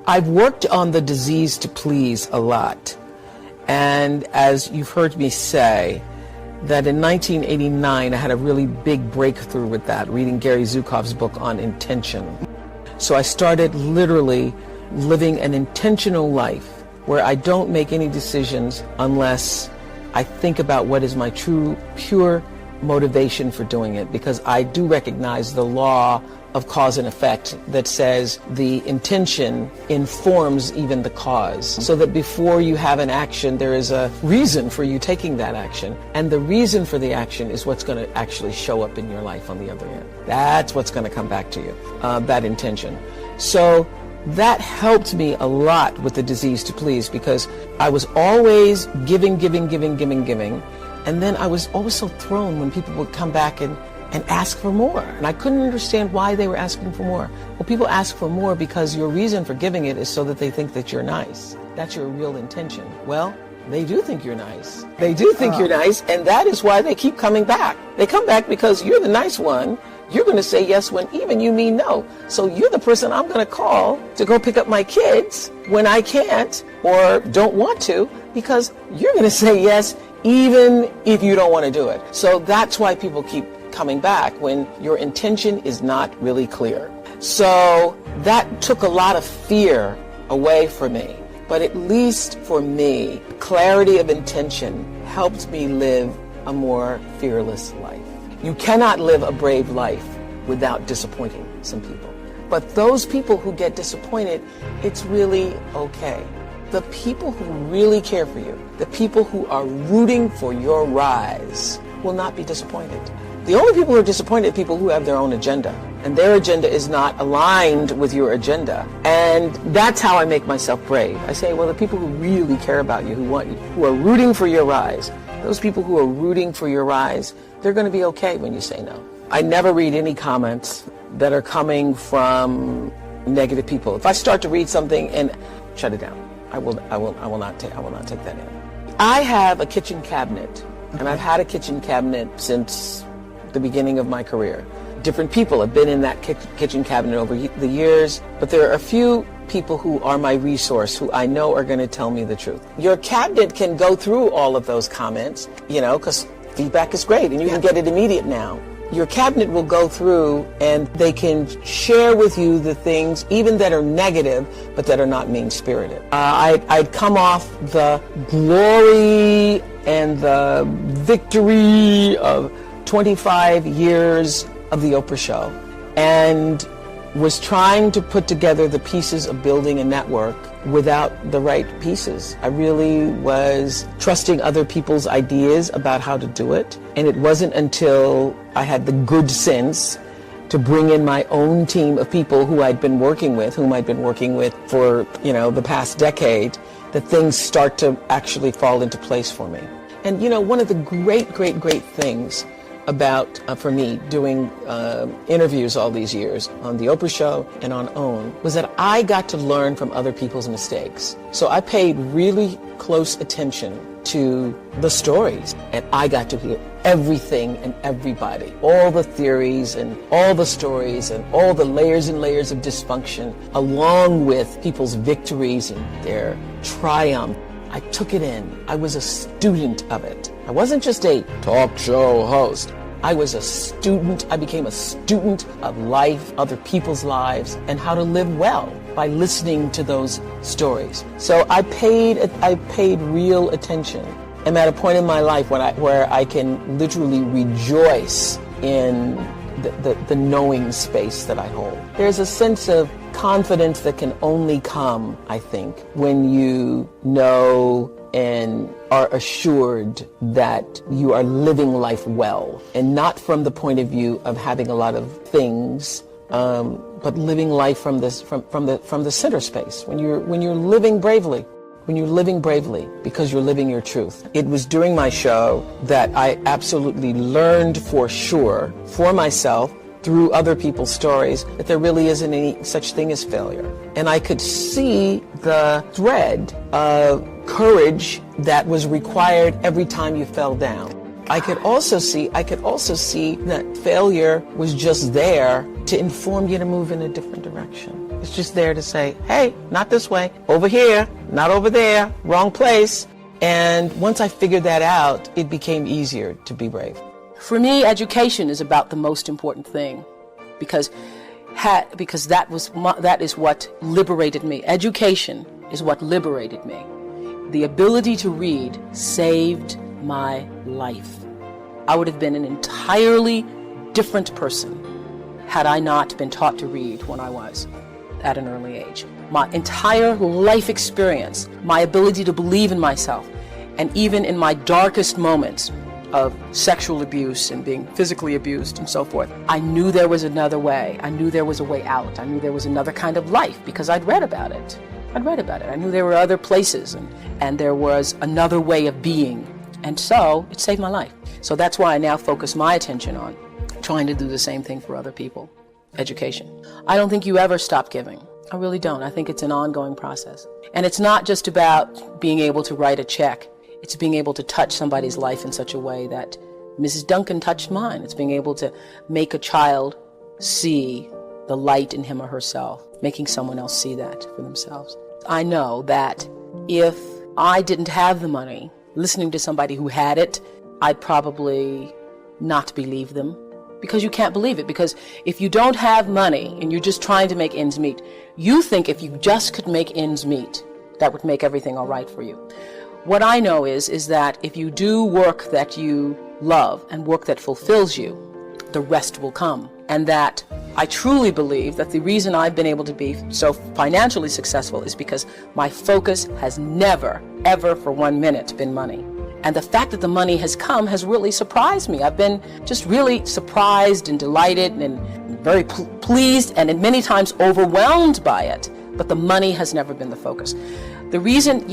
I've worked on the disease to please a lot. And as you've heard me say, that in 1989, I had a really big breakthrough with that, reading Gary Zukav's book on intention. So I started literally living an intentional life where I don't make any decisions unless I think about what is my true, pure motivation for doing it, because I do recognize the law of cause and effect that says the intention informs even the cause, so that before you have an action, there is a reason for you taking that action, and the reason for the action is what's going to actually show up in your life on the other end. That's what's going to come back to you, that intention. So that helped me a lot with the disease to please, because I was always giving, and then I was always so thrown when people would come back and ask for more. And I couldn't understand why they were asking for more. Well, people ask for more because your reason for giving it is so that they think that you're nice. That's your real intention. Well, they do think you're nice. They do think you're nice, and that is why they keep coming back. They come back because you're the nice one. You're going to say yes when even you mean no. So you're the person I'm going to call to go pick up my kids when I can't or don't want to, because you're going to say yes even if you don't want to do it. So that's why people keep coming back, when your intention is not really clear. So that took a lot of fear away from me. But at least for me, clarity of intention helped me live a more fearless life. You cannot live a brave life without disappointing some people. But those people who get disappointed, it's really okay. The people who really care for you, the people who are rooting for your rise, will not be disappointed. The only people who are disappointed are people who have their own agenda, and their agenda is not aligned with your agenda. And that's how I make myself brave. I say, well, the people who really care about you, who are rooting for your rise, those people who are rooting for your rise, they're going to be okay when you say no. I never read any comments that are coming from negative people. If I start to read something and shut it down, I will not take that in. I have a kitchen cabinet, and I've had a kitchen cabinet since the beginning of my career. Different people have been in that kitchen cabinet over the years, but there are a few people who are my resource, who I know are going to tell me the truth. Your cabinet can go through all of those comments, because feedback is great, and you can get it immediate now. Your cabinet will go through, and they can share with you the things, even that are negative, but that are not mean-spirited. I'd come off the glory and the victory of 25 years of the Oprah Show, and was trying to put together the pieces of building a network without the right pieces. I really was trusting other people's ideas about how to do it, and it wasn't until I had the good sense to bring in my own team of people whom I'd been working with for, the past decade, that things start to actually fall into place for me. And, one of the great things about, for me, doing interviews all these years on The Oprah Show and on OWN, was that I got to learn from other people's mistakes. So I paid really close attention to the stories, and I got to hear everything and everybody, all the theories and all the stories and all the layers and layers of dysfunction, along with people's victories and their triumph. I took it in. I was a student of it. I wasn't just a talk show host. I was a student. I became a student of life, other people's lives, and how to live well by listening to those stories. So I paid real attention. I'm at a point in my life where I can literally rejoice in the knowing space that I hold. There's a sense of confidence that can only come, I think, when you know and are assured that you are living life well, and not from the point of view of having a lot of things, but living life from the center space. When you're living bravely. When you're living bravely because you're living your truth. It was during my show that I absolutely learned for sure, for myself, through other people's stories, that there really isn't any such thing as failure. And I could see the thread of courage that was required every time you fell down. I could also see that failure was just there to inform you to move in a different direction. It's just there to say, hey, not this way, over here, not over there, wrong place. And once I figured that out, it became easier to be brave. For me, education is about the most important thing because that is what liberated me. Education is what liberated me. The ability to read saved my life. I would have been an entirely different person had I not been taught to read when I was at an early age. My entire life experience, my ability to believe in myself, and even in my darkest moments of sexual abuse and being physically abused and so forth, I knew there was another way. I knew there was a way out. I knew there was another kind of life because I'd read about it. I knew there were other places and there was another way of being. And so it saved my life. So that's why I now focus my attention on trying to do the same thing for other people. Education. I don't think you ever stop giving. I really don't. I think it's an ongoing process. And it's not just about being able to write a check. It's being able to touch somebody's life in such a way that Mrs. Duncan touched mine. It's being able to make a child see the light in him or herself, making someone else see that for themselves. I know that if I didn't have the money, listening to somebody who had it, I'd probably not believe them. Because you can't believe it. Because if you don't have money and you're just trying to make ends meet, you think if you just could make ends meet, that would make everything all right for you. What I know is that if you do work that you love and work that fulfills you, the rest will come. And that I truly believe that the reason I've been able to be so financially successful is because my focus has never, ever for 1 minute been money. And the fact that the money has come has really surprised me. I've been just really surprised and delighted and very pleased and many times overwhelmed by it. But the money has never been the focus. The reason,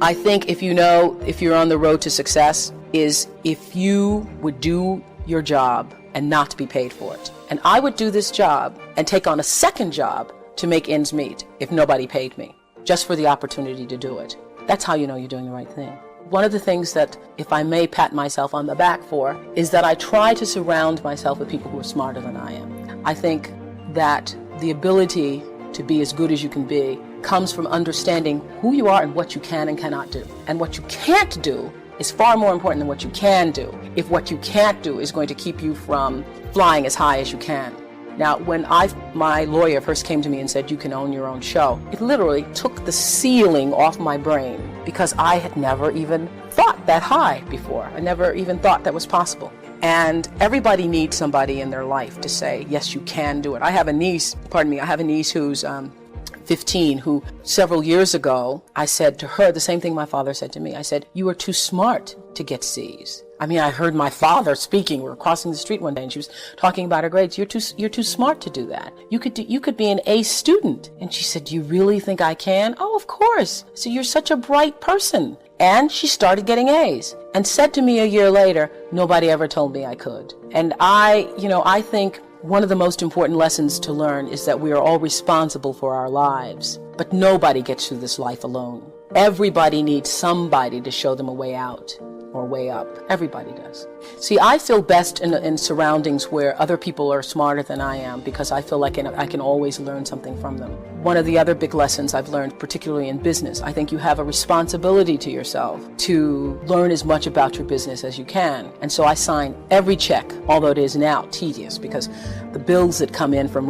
I think if you're on the road to success is if you would do your job and not be paid for it. And I would do this job and take on a second job to make ends meet if nobody paid me, just for the opportunity to do it. That's how you know you're doing the right thing. One of the things that, if I may pat myself on the back for, is that I try to surround myself with people who are smarter than I am. I think that the ability to be as good as you can be comes from understanding who you are and what you can and cannot do. And what you can't do is far more important than what you can do, if what you can't do is going to keep you from flying as high as you can. Now, when my lawyer first came to me and said, you can own your own show, it literally took the ceiling off my brain because I had never even thought that high before. I never even thought that was possible. And everybody needs somebody in their life to say, yes, you can do it. I have a niece who's 15, who several years ago, I said to her the same thing my father said to me. I said, you are too smart to get C's. I mean, I heard my father speaking. We were crossing the street one day and she was talking about her grades. You're too smart to do that. You could be an A student. And she said, do you really think I can? Oh, of course. So you're such a bright person. And she started getting A's and said to me a year later, nobody ever told me I could. And I think one of the most important lessons to learn is that we are all responsible for our lives, but nobody gets through this life alone. Everybody needs somebody to show them a way out or way up. Everybody does. See, I feel best in surroundings where other people are smarter than I am because I feel like I can always learn something from them. One of the other big lessons I've learned, particularly in business, I think you have a responsibility to yourself to learn as much about your business as you can. And so I sign every check, although it is now tedious because the bills that come in from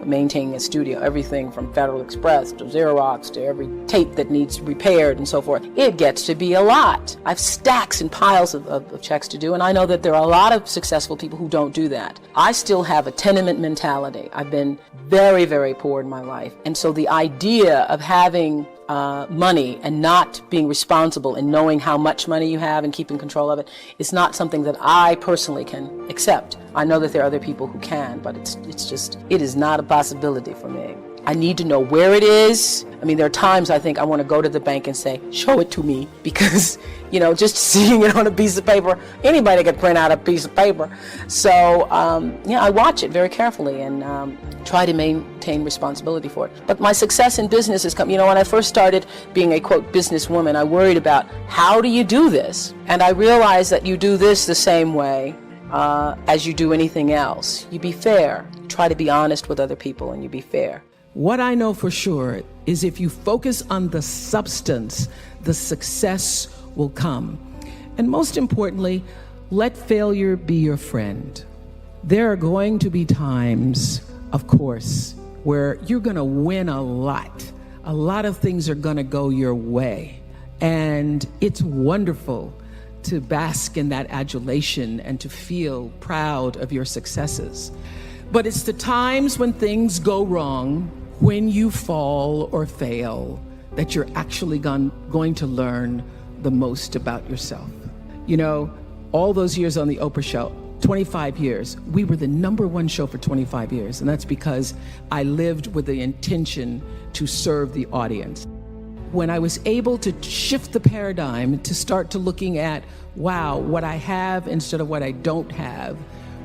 maintaining a studio, everything from Federal Express to Xerox to every tape that needs repaired and so forth, it gets to be a lot. I have stacks and piles of checks to do, and I know that there are a lot of successful people who don't do that. I still have a tenement mentality. I've been very, very poor in my life. And so the idea of having money and not being responsible and knowing how much money you have and keeping control of it is not something that I personally can accept. I know that there are other people who can, but it is not a possibility for me. I need to know where it is. I mean, there are times I think I want to go to the bank and say, show it to me, because, just seeing it on a piece of paper, anybody could print out a piece of paper. So, I watch it very carefully and try to maintain responsibility for it. But my success in business has come, when I first started being a, quote, businesswoman, I worried about how do you do this? And I realized that you do this the same way as you do anything else. You be fair. Try to be honest with other people, and you be fair. What I know for sure is if you focus on the substance, the success will come. And most importantly, let failure be your friend. There are going to be times, of course, where you're going to win a lot. A lot of things are going to go your way. And it's wonderful to bask in that adulation and to feel proud of your successes. But it's the times when things go wrong, when you fall or fail, that you're actually going to learn the most about yourself. You know, all those years on the Oprah show, 25 years, we were the #1 show for 25 years. And that's because I lived with the intention to serve the audience. When I was able to shift the paradigm to start to looking at, wow, what I have instead of what I don't have,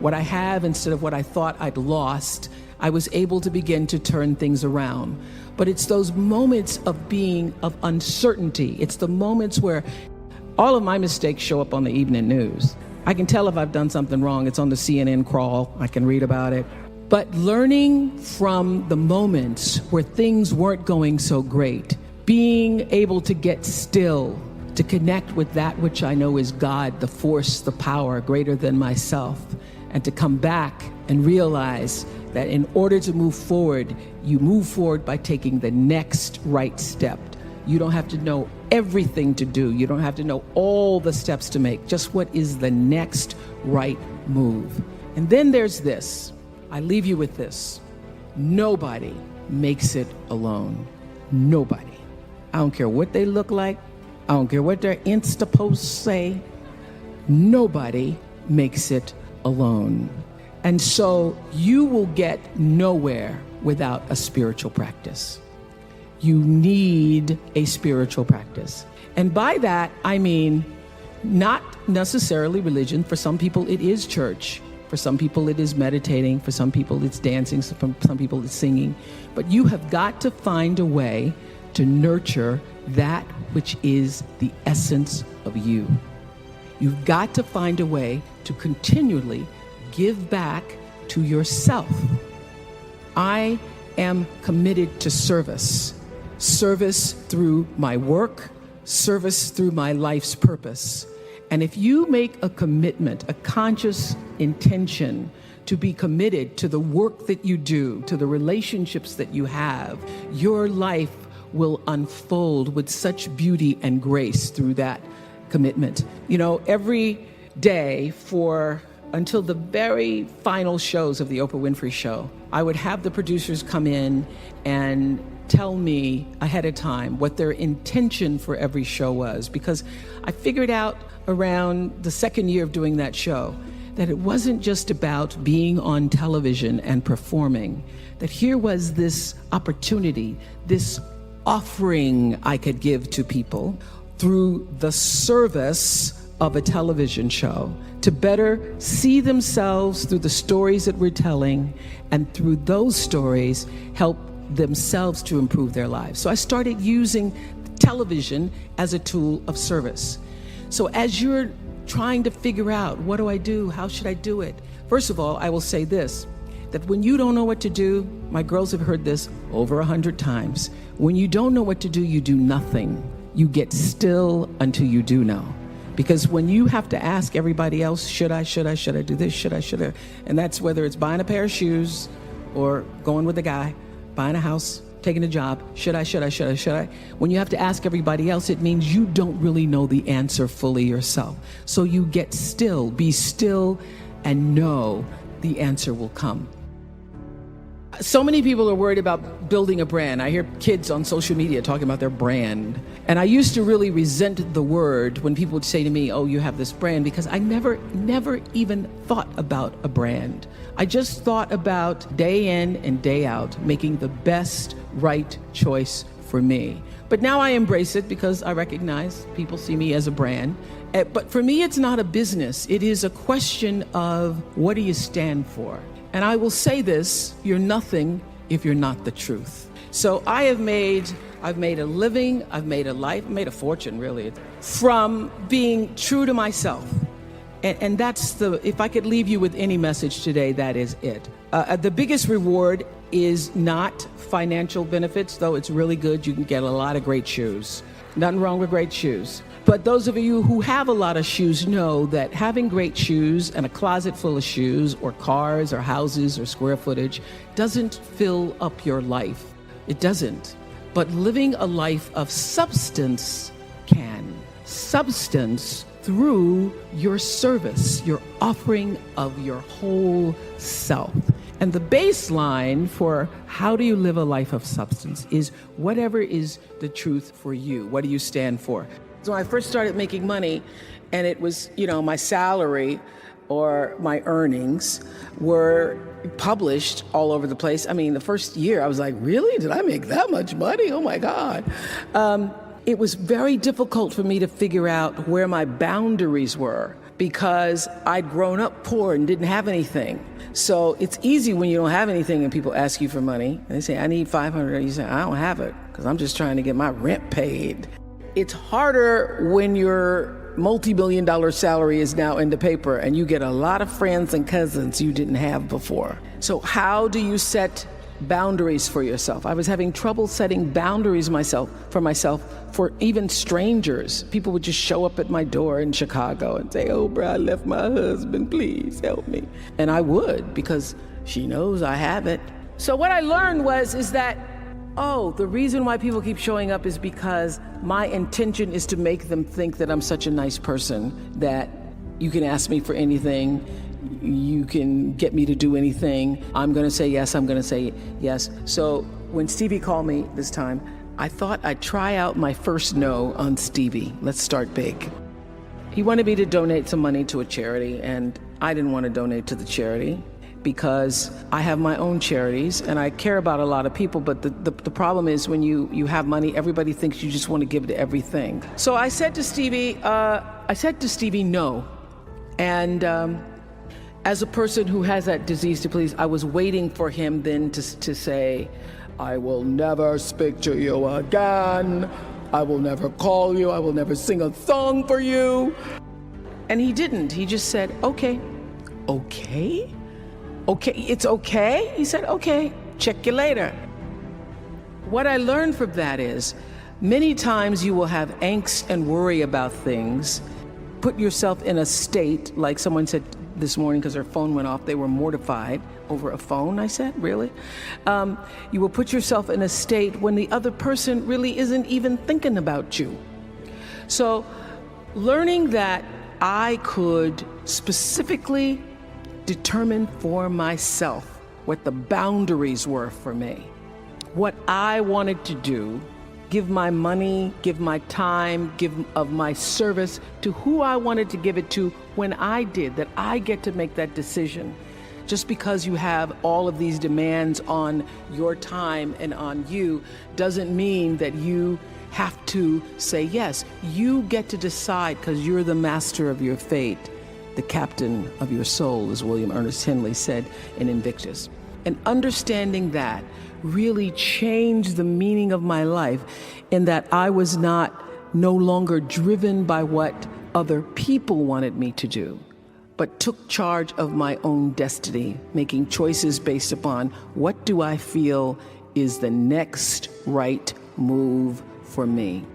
what I have instead of what I thought I'd lost, I was able to begin to turn things around. But it's those moments of uncertainty. It's the moments where all of my mistakes show up on the evening news. I can tell if I've done something wrong. It's on the CNN crawl. I can read about it. But learning from the moments where things weren't going so great, being able to get still, to connect with that which I know is God, the force, the power greater than myself, and to come back and realize that in order to move forward, you move forward by taking the next right step. You don't have to know everything to do. You don't have to know all the steps to make. Just what is the next right move. And then there's this. I leave you with this. Nobody makes it alone. Nobody. I don't care what they look like. I don't care what their Insta posts say. Nobody makes it alone. And so you will get nowhere without a spiritual practice. You need a spiritual practice. And by that, I mean not necessarily religion. For some people, it is church. For some people, it is meditating. For some people, it's dancing. For some people, it's singing. But you have got to find a way to nurture that which is the essence of you. You've got to find a way to continually give back to yourself. I am committed to service. Service through my work, service through my life's purpose. And if you make a commitment, a conscious intention to be committed to the work that you do, to the relationships that you have, your life will unfold with such beauty and grace through that commitment. You know, every day until the very final shows of the Oprah Winfrey show, I would have the producers come in and tell me ahead of time what their intention for every show was, because I figured out around the second year of doing that show that it wasn't just about being on television and performing, that here was this opportunity, this offering I could give to people through the service of a television show to better see themselves through the stories that we're telling, and through those stories help themselves to improve their lives. So I started using television as a tool of service. So as you're trying to figure out, what do I do? How should I do it? First of all, I will say this, that when you don't know what to do, my girls have heard this over 100 times. When you don't know what to do, you do nothing. You get still until you do know. Because when you have to ask everybody else, should I do this, should I? And that's whether it's buying a pair of shoes or going with a guy, buying a house, taking a job, should I? When you have to ask everybody else, it means you don't really know the answer fully yourself. So you get still, be still, and know the answer will come. So many people are worried about building a brand. I hear kids on social media talking about their brand. And I used to really resent the word when people would say to me, oh, you have this brand, because I never even thought about a brand. I just thought about day in and day out, making the best right choice for me. But now I embrace it because I recognize people see me as a brand. But for me, it's not a business. It is a question of, what do you stand for? And I will say this, you're nothing if you're not the truth. So I've made a living, I've made a life, I've made a fortune really, from being true to myself And that's if I could leave you with any message today, that is it. The biggest reward is not financial benefits, though it's really good. You can get a lot of great shoes. Nothing wrong with great shoes. But those of you who have a lot of shoes know that having great shoes and a closet full of shoes or cars or houses or square footage doesn't fill up your life. It doesn't. But living a life of substance can. Substance through your service, your offering of your whole self. And the baseline for how do you live a life of substance is whatever is the truth for you. What do you stand for? So when I first started making money, and it was, my salary or my earnings were published all over the place. I mean, the first year I was like, really? Did I make that much money? Oh my God. It was very difficult for me to figure out where my boundaries were because I'd grown up poor and didn't have anything. So it's easy when you don't have anything and people ask you for money. They say, I need $500. You say, I don't have it because I'm just trying to get my rent paid. It's harder when your multi-million-dollar salary is now in the paper and you get a lot of friends and cousins you didn't have before. So how do you set boundaries for yourself? I was having trouble setting boundaries for myself for even strangers. People would just show up at my door in Chicago and say, Oprah, I left my husband, please help me. And I would, because she knows I have it. So what I learned is that the reason why people keep showing up is because my intention is to make them think that I'm such a nice person that you can ask me for anything. You can get me to do anything. I'm going to say yes. I'm going to say yes. So when Stevie called me this time, I thought I'd try out my first no on Stevie. Let's start big. He wanted me to donate some money to a charity, and I didn't want to donate to the charity because I have my own charities and I care about a lot of people. But the problem is when you have money, everybody thinks you just want to give to everything. So I said to Stevie, no. And as a person who has that disease to please, I was waiting for him then to say, I will never speak to you again. I will never call you. I will never sing a song for you. And he didn't. He just said, okay. Okay? Okay, it's okay? He said, okay, check you later. What I learned from that is many times you will have angst and worry about things. Put yourself in a state, like someone said this morning because their phone went off, they were mortified over a phone. I said, really? You will put yourself in a state when the other person really isn't even thinking about you. So learning that I could specifically determine for myself what the boundaries were for me, what I wanted to do, give my money, give my time, give of my service to who I wanted to give it to when I did, that I get to make that decision. Just because you have all of these demands on your time and on you doesn't mean that you have to say yes. You get to decide because you're the master of your fate, the captain of your soul, as William Ernest Henley said in Invictus. And understanding that really changed the meaning of my life in that I was no longer driven by what other people wanted me to do, but took charge of my own destiny, making choices based upon what do I feel is the next right move for me.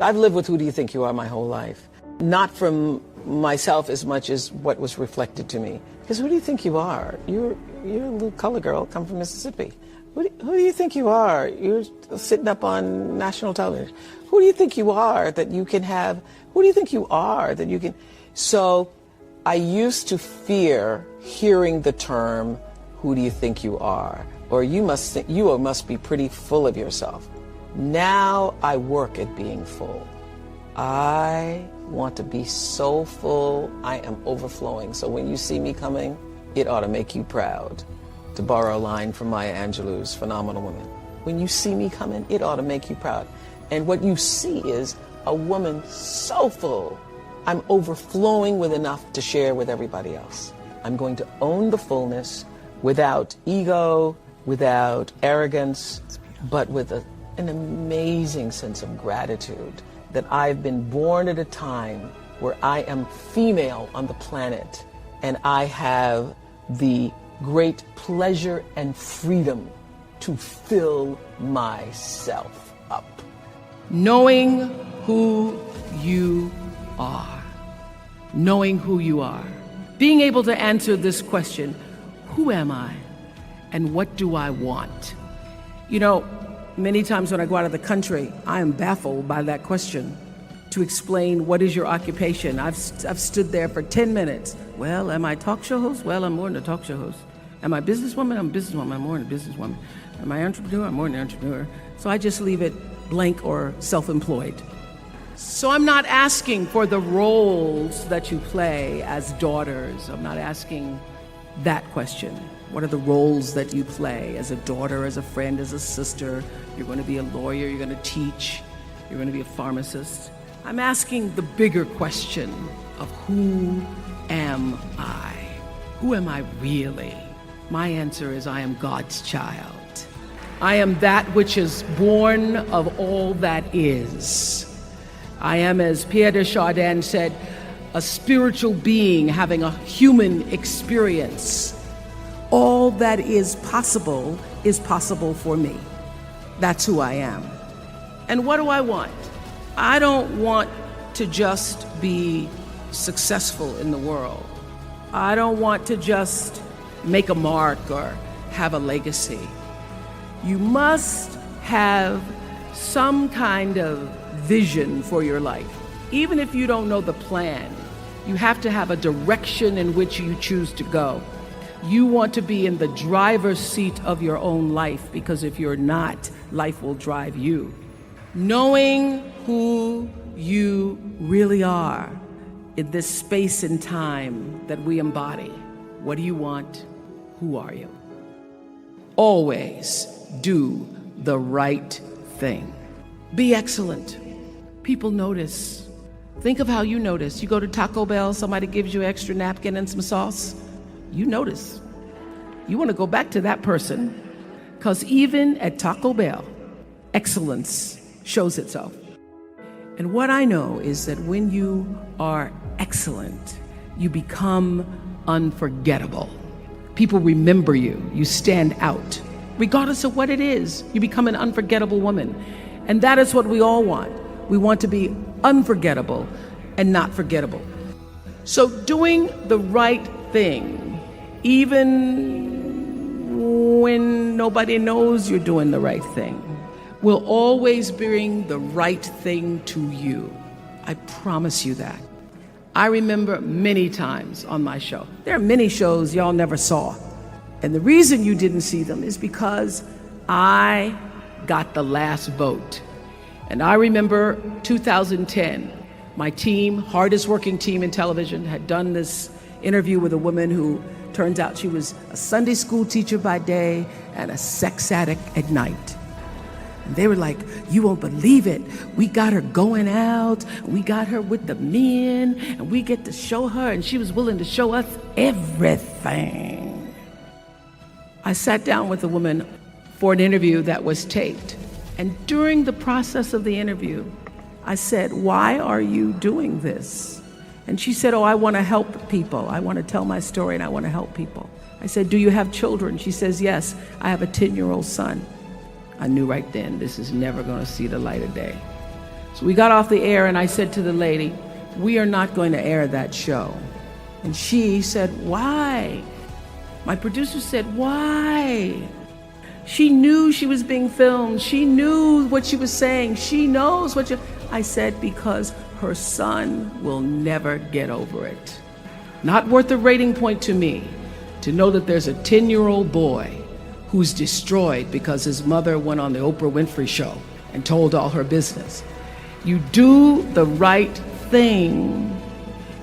I've lived with who do you think you are my whole life. Not from myself as much as what was reflected to me. Because who do you think you are? You're a little color girl, come from Mississippi. Who do you think you are? You're sitting up on national television. Who do you think you are that you can have? Who do you think you are that you can? So I used to fear hearing the term, who do you think you are? Or you must be pretty full of yourself. Now I work at being full. I want to be so full, I am overflowing. So when you see me coming, it ought to make you proud. To borrow a line from Maya Angelou's Phenomenal Woman. When you see me coming, it ought to make you proud. And what you see is a woman so full, I'm overflowing with enough to share with everybody else. I'm going to own the fullness without ego, without arrogance, but with an amazing sense of gratitude that I've been born at a time where I am female on the planet, and I have the great pleasure and freedom to fill myself up. Knowing who you are. Knowing who you are. Being able to answer this question, who am I and what do I want? You know, many times when I go out of the country, I am baffled by that question. To explain what is your occupation, I've stood there for 10 minutes. Well, am I a talk show host? Well, I'm more than a talk show host. Am I a businesswoman? I'm a businesswoman. I'm more than a businesswoman. Am I an entrepreneur? I'm more than an entrepreneur. So I just leave it blank or self-employed. So I'm not asking for the roles that you play as daughters. I'm not asking that question. What are the roles that you play as a daughter, as a friend, as a sister? You're going to be a lawyer, you're going to teach, you're going to be a pharmacist. I'm asking the bigger question of who am I? Who am I really? My answer is I am God's child. I am that which is born of all that is. I am, as Pierre de Chardin said, a spiritual being having a human experience. All that is possible for me. That's who I am. And what do I want? I don't want to just be successful in the world. I don't want to just make a mark or have a legacy. You must have some kind of vision for your life. Even if you don't know the plan, you have to have a direction in which you choose to go. You want to be in the driver's seat of your own life, because if you're not, life will drive you. Knowing who you really are in this space and time that we embody. What do you want? Who are you? Always do the right thing. Be excellent. People notice. Think of how you notice. You go to Taco Bell, somebody gives you an extra napkin and some sauce. You notice. You want to go back to that person, because even at Taco Bell, excellence shows itself. And what I know is that when you are excellent, you become unforgettable. People remember you. You stand out. Regardless of what it is, you become an unforgettable woman. And that is what we all want. We want to be unforgettable and not forgettable. So doing the right thing, even when nobody knows you're doing the right thing, will always bring the right thing to you. I promise you that. I remember many times on my show. There are many shows y'all never saw. And the reason you didn't see them is because I got the last vote. And I remember 2010, my team, hardest working team in television, had done this interview with a woman who turns out she was a Sunday school teacher by day and a sex addict at night. And they were like, you won't believe it. We got her going out, we got her with the men, and we get to show her, and she was willing to show us everything. I sat down with a woman for an interview that was taped. And during the process of the interview, I said, why are you doing this? And she said, oh, I want to help people. I want to tell my story and I want to help people. I said, do you have children? She says, yes, I have a 10-year-old son. I knew right then this is never going to see the light of day. So we got off the air and I said to the lady, we are not going to air that show. And she said, why? My producer said, why? She knew she was being filmed. She knew what she was saying. She knows what I said, because her son will never get over it. Not worth a rating point to me to know that there's a 10-year-old boy who's destroyed because his mother went on the Oprah Winfrey show and told all her business. You do the right thing,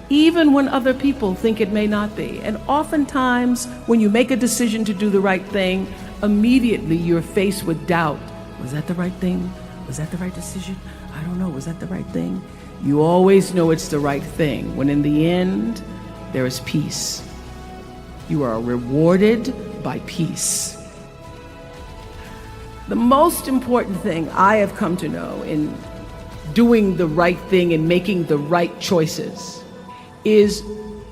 even when other people think it may not be. And oftentimes, when you make a decision to do the right thing, immediately you're faced with doubt. Was that the right thing? Was that the right decision? I don't know. Was that the right thing? You always know it's the right thing, when in the end, there is peace. You are rewarded by peace. The most important thing I have come to know in doing the right thing and making the right choices is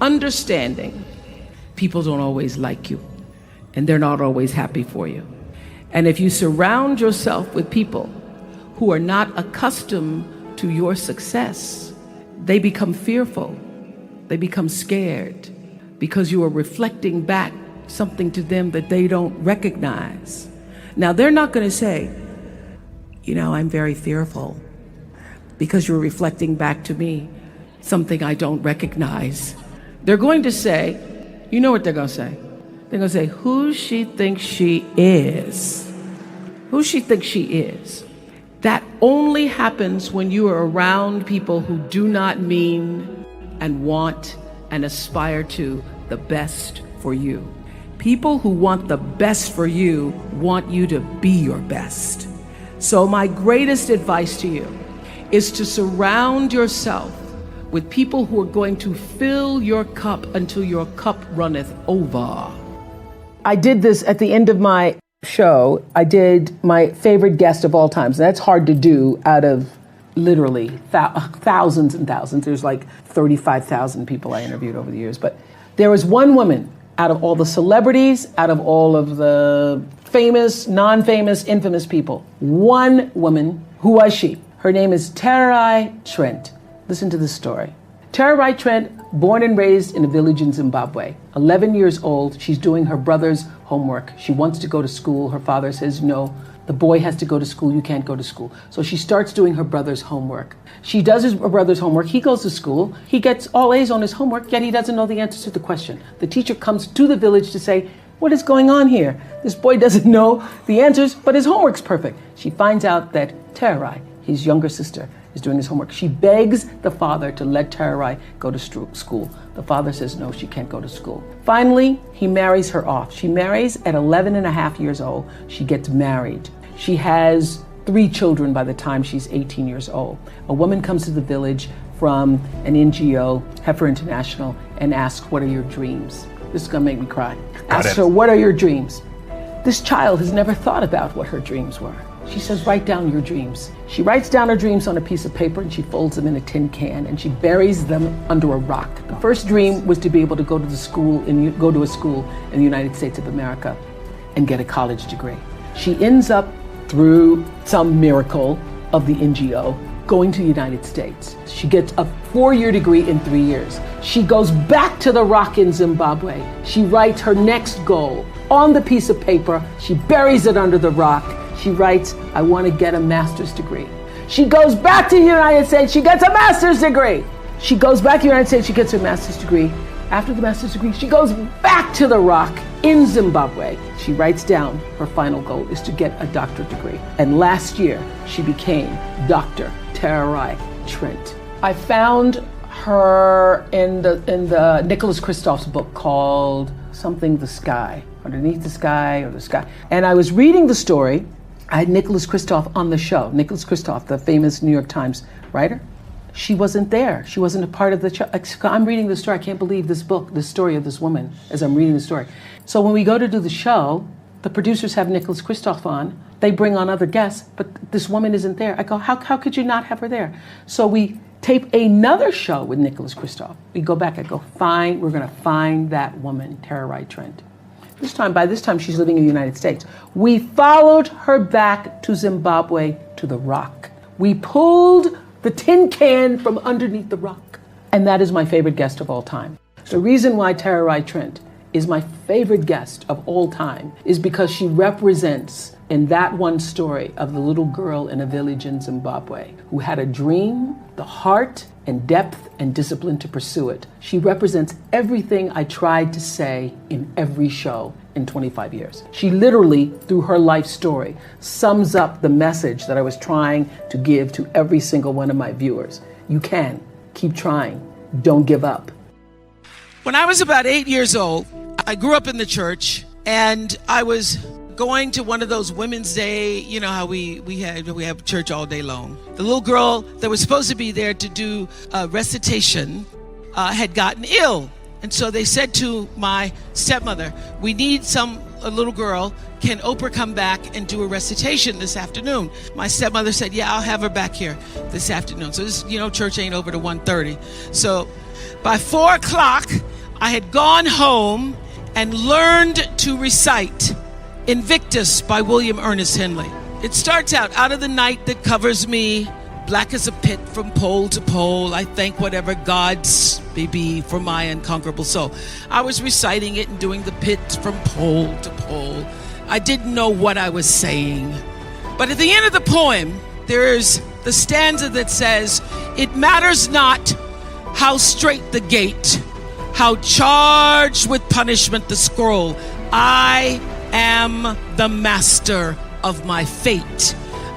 understanding people don't always like you and they're not always happy for you. And if you surround yourself with people who are not accustomed to your success, they become fearful, they become scared, because you are reflecting back something to them that they don't recognize. Now, they're not going to say, I'm very fearful because you're reflecting back to me something I don't recognize. They're going to say, you know what they're going to say? They're going to say, who she thinks she is. Who she thinks she is. That only happens when you are around people who do not mean and want and aspire to the best for you. People who want the best for you want you to be your best. So my greatest advice to you is to surround yourself with people who are going to fill your cup until your cup runneth over. I did this at the end of my show. I did my favorite guest of all times. That's hard to do out of literally thousands and thousands. There's like 35,000 people I interviewed over the years. But there was one woman out of all the celebrities, out of all of the famous, non-famous, infamous people. One woman. Who was she? Her name is Terai Trent. Listen to this story. Terai Trent, born and raised in a village in Zimbabwe. 11 years old, she's doing her brother's homework. She wants to go to school. Her father says, no, the boy has to go to school. You can't go to school. So she starts doing her brother's homework. She does her brother's homework. He goes to school. He gets all A's on his homework, yet he doesn't know the answers to the question. The teacher comes to the village to say, what is going on here? This boy doesn't know the answers, but his homework's perfect. She finds out that Terai, his younger sister, is doing his homework. She begs the father to let Terai go to school. The father says, no, she can't go to school. Finally, he marries her off. She marries at 11 and a half years old. She gets married. She has 3 children by the time she's 18 years old. A woman comes to the village from an NGO, Heifer International, and asks, what are your dreams? This is gonna make me cry. Asks her, what are your dreams? This child has never thought about what her dreams were. She says, write down your dreams. She writes down her dreams on a piece of paper and she folds them in a tin can and she buries them under a rock. The first dream was to be able to go to a school in the United States of America and get a college degree. She ends up, through some miracle of the NGO, going to the United States. She gets a 4-year degree in 3 years. She goes back to the rock in Zimbabwe. She writes her next goal on the piece of paper. She buries it under the rock. She writes, I want to get a master's degree. She goes back to the United States. She gets a master's degree. She goes back to the United States. She gets her master's degree. After the master's degree, she goes back to the rock in Zimbabwe. She writes down her final goal is to get a doctorate degree. And last year, she became Dr. Terai Trent. I found her in the Nicholas Kristof's book called Something the Sky, Underneath the Sky or the Sky. And I was reading the story. I had Nicholas Kristof on the show. Nicholas Kristof, the famous New York Times writer. She wasn't there. She wasn't a part of the show. I'm reading the story. I can't believe this book, the story of this woman, as I'm reading the story. So when we go to do the show, the producers have Nicholas Kristof on. They bring on other guests, but this woman isn't there. I go, how could you not have her there? So we tape another show with Nicholas Kristof. We go back. I go, fine, we're going to find that woman, Terai Trent. By this time, she's living in the United States. We followed her back to Zimbabwe, to the rock. We pulled the tin can from underneath the rock. And that is my favorite guest of all time. The reason why Terai Trent is my favorite guest of all time is because she represents in that one story of the little girl in a village in Zimbabwe who had a dream, the heart and depth and discipline to pursue it. She represents everything I tried to say in every show in 25 years. She literally, through her life story, sums up the message that I was trying to give to every single one of my viewers. You can. Keep trying. Don't give up. When I was about 8 years old, I grew up in the church, and I was going to one of those Women's Day, you know how we have church all day long. The little girl that was supposed to be there to do a recitation had gotten ill. And so they said to my stepmother, we need some a little girl, can Oprah come back and do a recitation this afternoon? My stepmother said, yeah, I'll have her back here this afternoon. So this, church ain't over to 1:30. So by 4 o'clock, I had gone home and learned to recite Invictus by William Ernest Henley. It starts out of the night that covers me, black as a pit from pole to pole, I thank whatever gods may be for my unconquerable soul. I was reciting it and doing the pit from pole to pole. I didn't know what I was saying. But at the end of the poem, there's the stanza that says, it matters not how straight the gate, how charged with punishment the scroll, I am the master of my fate.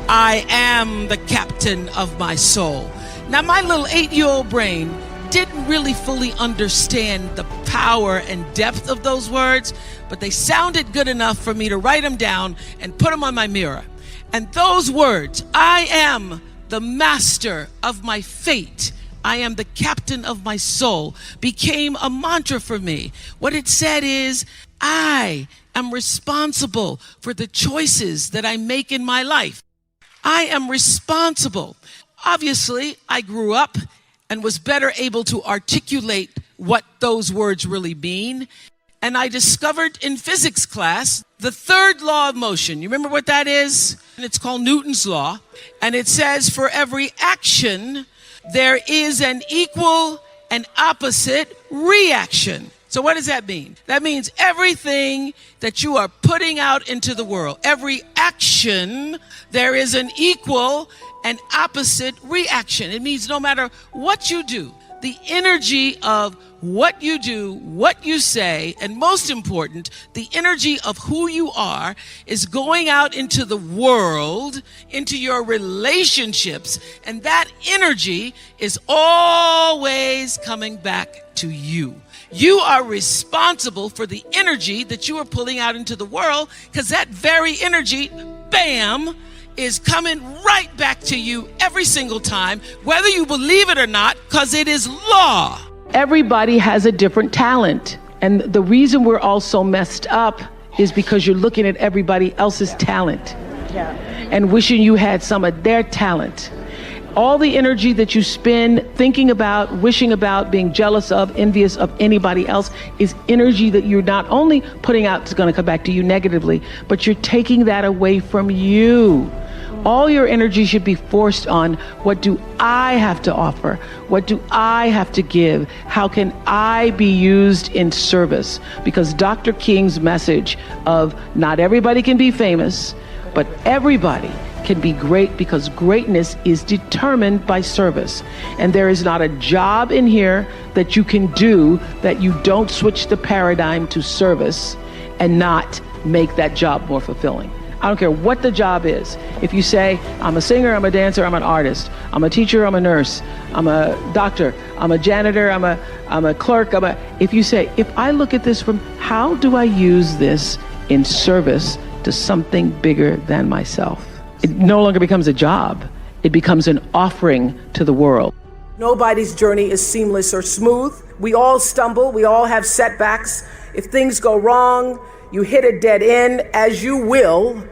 I am the captain of my soul. Now, my little 8-year-old brain didn't really fully understand the power and depth of those words, but they sounded good enough for me to write them down and put them on my mirror. And those words, I am the master of my fate, I am the captain of my soul, became a mantra for me. What it said is, I am responsible for the choices that I make in my life. I am responsible. Obviously, I grew up and was better able to articulate what those words really mean. And I discovered in physics class the third law of motion. You remember what that is? And it's called Newton's law. And it says for every action, there is an equal and opposite reaction. So what does that mean? That means everything that you are putting out into the world, every action, there is an equal and opposite reaction. It means no matter what you do, the energy of what you do, what you say, and most important, the energy of who you are is going out into the world, into your relationships, and that energy is always coming back to you. You are responsible for the energy that you are pulling out into the world, because that very energy, bam, is coming right back to you every single time, whether you believe it or not, because it is law. Everybody has a different talent. And the reason we're all so messed up is because you're looking at everybody else's talent and wishing you had some of their talent. All the energy that you spend thinking about, wishing about, being jealous of, envious of anybody else is energy that you're not only putting out, it's going to come back to you negatively, but you're taking that away from you. All your energy should be forced on, what do I have to offer? What do I have to give? How can I be used in service? Because Dr. King's message of not everybody can be famous, but everybody can be great, because greatness is determined by service. And there is not a job in here that you can do that you don't switch the paradigm to service and not make that job more fulfilling. I don't care what the job is. If you say, I'm a singer, I'm a dancer, I'm an artist, I'm a teacher, I'm a nurse, I'm a doctor, I'm a janitor, I'm a clerk, if you say, if I look at this from, how do I use this in service to something bigger than myself? It no longer becomes a job. It becomes an offering to the world. Nobody's journey is seamless or smooth. We all stumble. We all have setbacks. If things go wrong, you hit a dead end, as you will.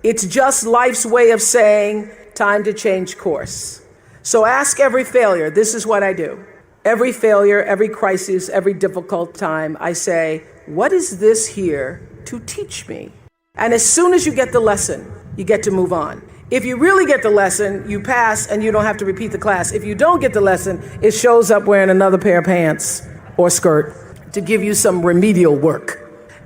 It's just life's way of saying, time to change course. So ask every failure. This is what I do. Every failure, every crisis, every difficult time, I say, what is this here to teach me? And as soon as you get the lesson, you get to move on. If you really get the lesson, you pass and you don't have to repeat the class. If you don't get the lesson, it shows up wearing another pair of pants or skirt to give you some remedial work.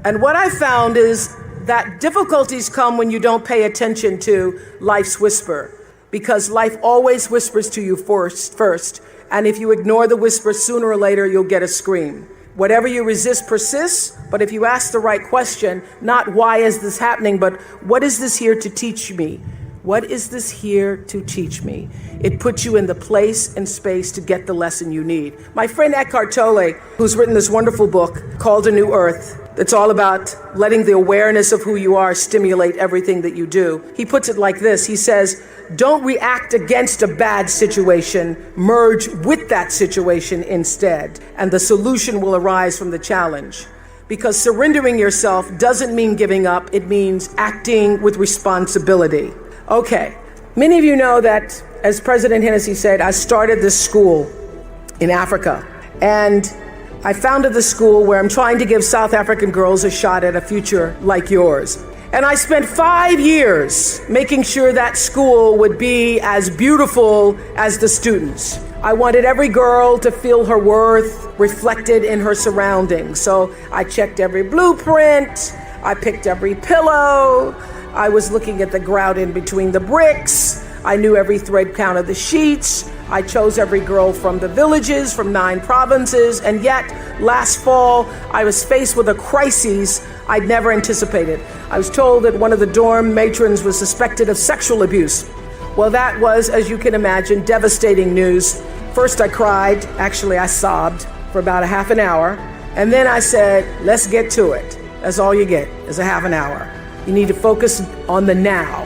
And what I found is that difficulties come when you don't pay attention to life's whisper, because life always whispers to you first. And if you ignore the whisper, sooner or later, you'll get a scream. Whatever you resist persists, but if you ask the right question, not why is this happening, but what is this here to teach me? What is this here to teach me? It puts you in the place and space to get the lesson you need. My friend Eckhart Tolle, who's written this wonderful book called A New Earth, it's all about letting the awareness of who you are stimulate everything that you do. He puts it like this. He says, don't react against a bad situation, merge with that situation instead, and the solution will arise from the challenge. because surrendering yourself doesn't mean giving up. It means acting with responsibility. Okay, many of you know that, as President Hennessy said, I started this school in Africa. And I founded the school where I'm trying to give South African girls a shot at a future like yours. And I spent 5 years making sure that school would be as beautiful as the students. I wanted every girl to feel her worth reflected in her surroundings. So I checked every blueprint, I picked every pillow, I was looking at the grout in between the bricks, I knew every thread count of the sheets, I chose every girl from the villages, from 9 provinces, and yet last fall I was faced with a crisis I'd never anticipated. I was told that one of the dorm matrons was suspected of sexual abuse. Well, that was, as you can imagine, devastating news. First I cried, actually I sobbed for about a half an hour, and then I said, let's get to it. That's all you get, is a half an hour. You need to focus on the now,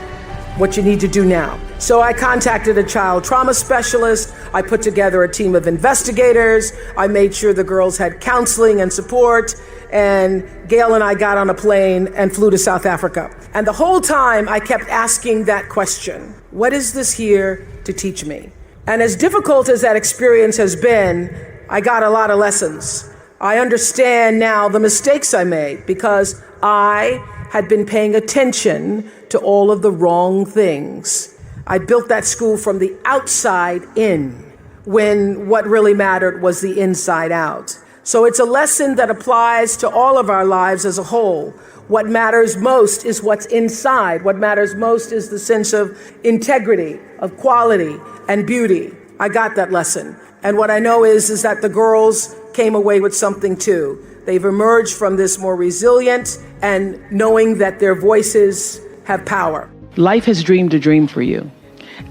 what you need to do now. So I contacted a child trauma specialist. I put together a team of investigators. I made sure the girls had counseling and support. And Gail and I got on a plane and flew to South Africa. And the whole time I kept asking that question, what is this here to teach me? And as difficult as that experience has been, I got a lot of lessons. I understand now the mistakes I made because I had been paying attention to all of the wrong things. I built that school from the outside in, when what really mattered was the inside out. So it's a lesson that applies to all of our lives as a whole. What matters most is what's inside. What matters most is the sense of integrity, of quality, and beauty. I got that lesson. And what I know is that the girls came away with something too. They've emerged from this more resilient and knowing that their voices have power. Life has dreamed a dream for you.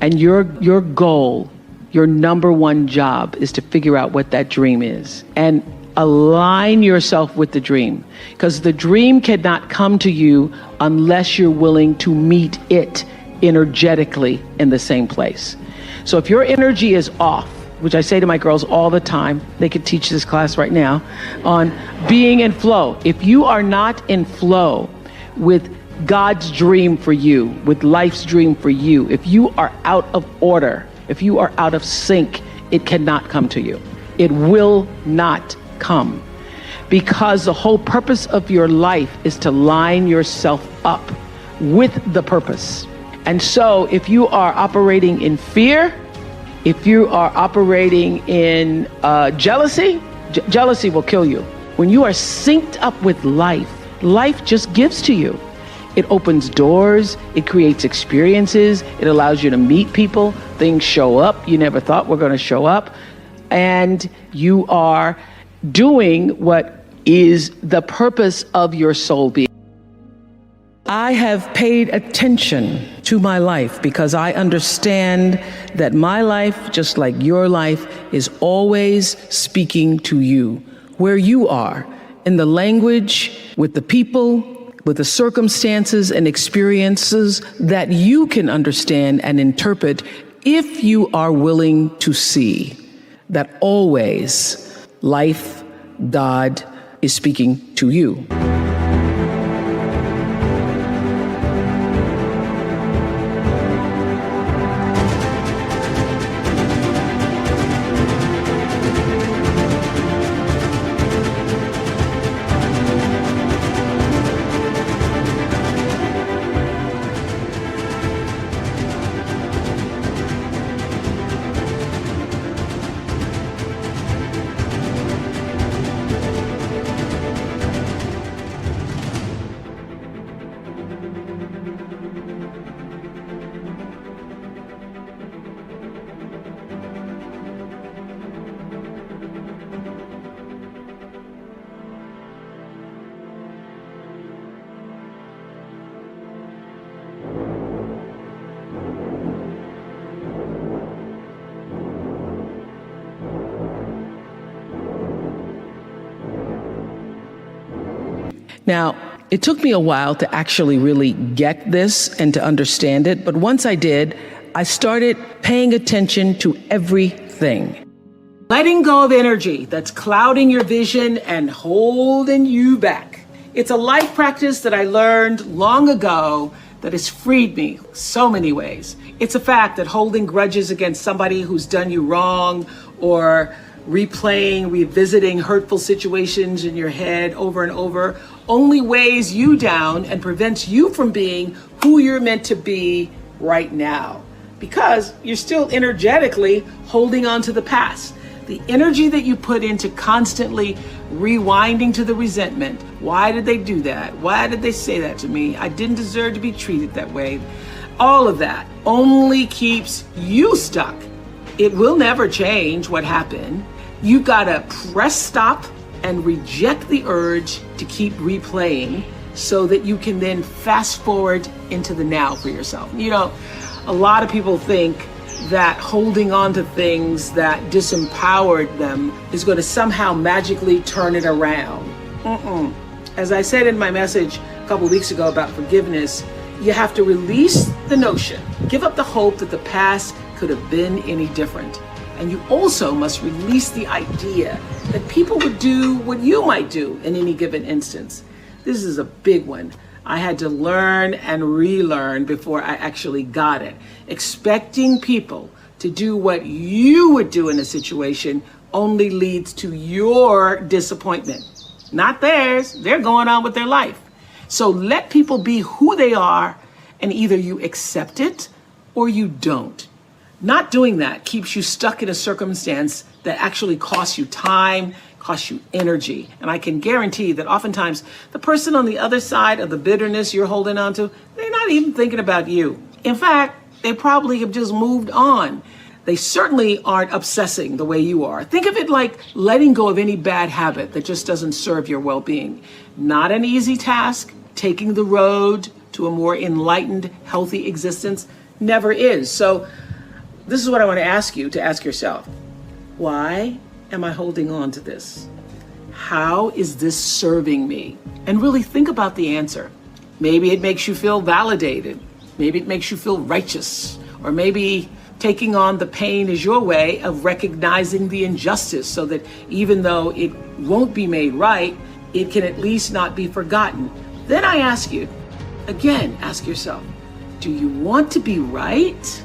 And your goal, your number one job is to figure out what that dream is and align yourself with the dream, because the dream cannot come to you unless you're willing to meet it energetically in the same place. So if your energy is off, which I say to my girls all the time, they could teach this class right now on being in flow. If you are not in flow with God's dream for you, with life's dream for you, if you are out of order, if you are out of sync, it cannot come to you. It will not come, because the whole purpose of your life is to line yourself up with the purpose. And so if you are operating in fear, if you are operating in jealousy, jealousy will kill you. When you are synced up with life, life just gives to you. It opens doors, it creates experiences, it allows you to meet people, things show up you never thought were going to show up, and you are doing what is the purpose of your soul being. I have paid attention to my life because I understand that my life, just like your life, is always speaking to you, where you are, in the language, with the people, with the circumstances and experiences that you can understand and interpret if you are willing to see that always life, God, is speaking to you. Now, it took me a while to actually really get this and to understand it, but once I did, I started paying attention to everything. letting go of energy that's clouding your vision and holding you back. It's a life practice that I learned long ago that has freed me so many ways. It's a fact that holding grudges against somebody who's done you wrong, or revisiting hurtful situations in your head over and over, only weighs you down and prevents you from being who you're meant to be right now, because you're still energetically holding on to the past. The energy that you put into constantly rewinding to the resentment. Why did they do that? Why did they say that to me? I didn't deserve to be treated that way. All of that only keeps you stuck. It will never change what happened. You gotta press stop and reject the urge to keep replaying so that you can then fast forward into the now for yourself. You know, a lot of people think that holding on to things that disempowered them is going to somehow magically turn it around. As I said in my message a couple weeks ago about forgiveness, you have to release the notion, give up the hope that the past could have been any different. And you also must release the idea that people would do what you might do in any given instance. This is a big one. I had to learn and relearn before I actually got it. Expecting people to do what you would do in a situation only leads to your disappointment, not theirs. They're going on with their life. So let people be who they are, and either you accept it or you don't. Not doing that keeps you stuck in a circumstance that actually costs you time, costs you energy. And I can guarantee that oftentimes the person on the other side of the bitterness you're holding on to, they're not even thinking about you. In fact, they probably have just moved on. They certainly aren't obsessing the way you are. Think of it like letting go of any bad habit that just doesn't serve your well-being. Not an easy task. Taking the road to a more enlightened, healthy existence never is. So this is what I want to ask you to ask yourself. Why am I holding on to this? How is this serving me? And really think about the answer. Maybe it makes you feel validated. Maybe it makes you feel righteous. Or maybe taking on the pain is your way of recognizing the injustice so that even though it won't be made right, it can at least not be forgotten. Then I ask you, again, ask yourself, do you want to be right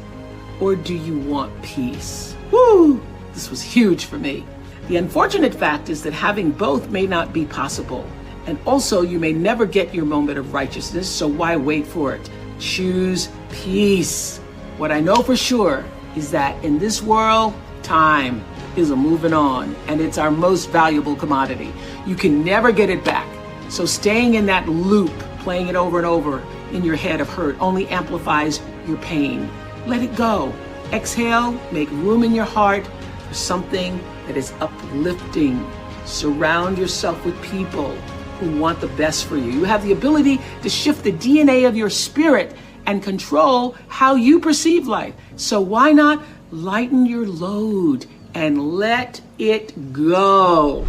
or do you want peace? Woo! This was huge for me. The unfortunate fact is that having both may not be possible. And also, you may never get your moment of righteousness, so why wait for it? Choose peace. What I know for sure is that in this world, time is a moving on, and it's our most valuable commodity. You can never get it back. So staying in that loop, playing it over and over in your head of hurt, only amplifies your pain. Let it go. Exhale, make room in your heart for something that is uplifting. Surround yourself with people who want the best for you. You have the ability to shift the DNA of your spirit and control how you perceive life. So why not lighten your load and let it go?